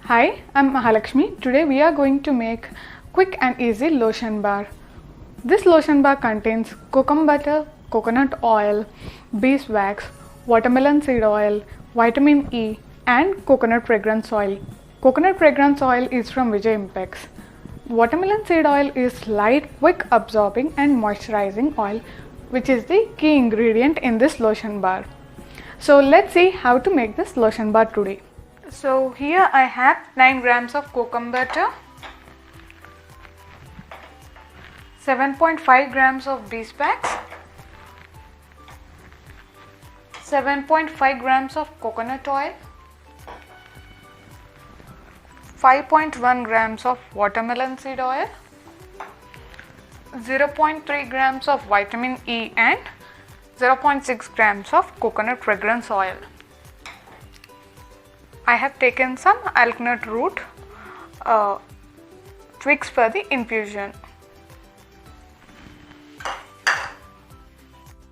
Hi, I'm Mahalakshmi. Today we are going to make quick and easy lotion bar. This lotion bar contains Kokum Butter, coconut oil, beeswax, watermelon seed oil, vitamin E and coconut fragrance oil. Coconut fragrance oil is from Vijay Impex. Watermelon seed oil is light, quick absorbing and moisturizing oil, which is the key ingredient in this lotion bar. So let's see how to make this lotion bar today. So here I have 9 grams of Kokum butter, 7.5 grams of beeswax, 7.5 grams of coconut oil, 5.1 grams of watermelon seed oil, 0.3 grams of vitamin E and 0.6 grams of coconut fragrance oil. I have taken some Alkanet root twigs for the infusion.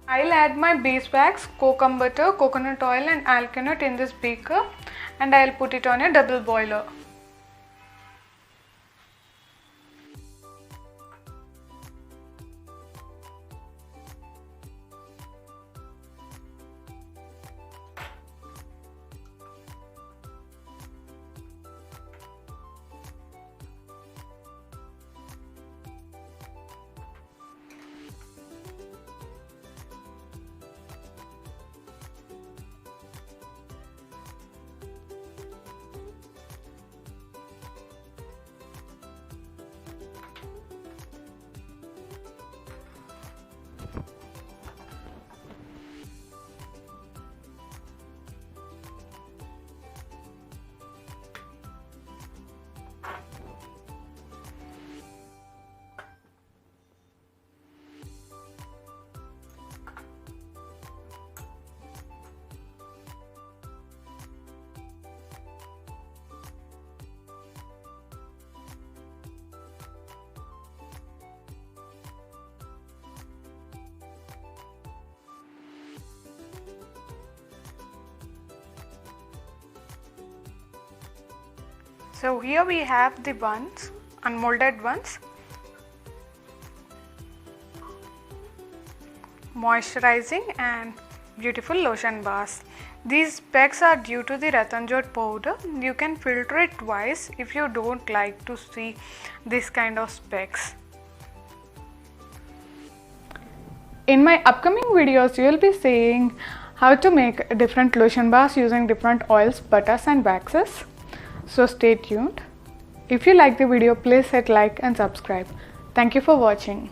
I'll add my beeswax, Kokum butter, coconut oil and Alkanet in this beaker and I'll put it on a double boiler. So here we have the ones, unmolded ones, moisturizing and beautiful lotion bars. These specs are due to the Ratanjot powder. You can filter it twice if you don't like to see this kind of specs. In my upcoming videos, you will be seeing how to make different lotion bars using different oils, butters and waxes. So stay tuned. If you like the video, please hit like and subscribe. Thank you for watching.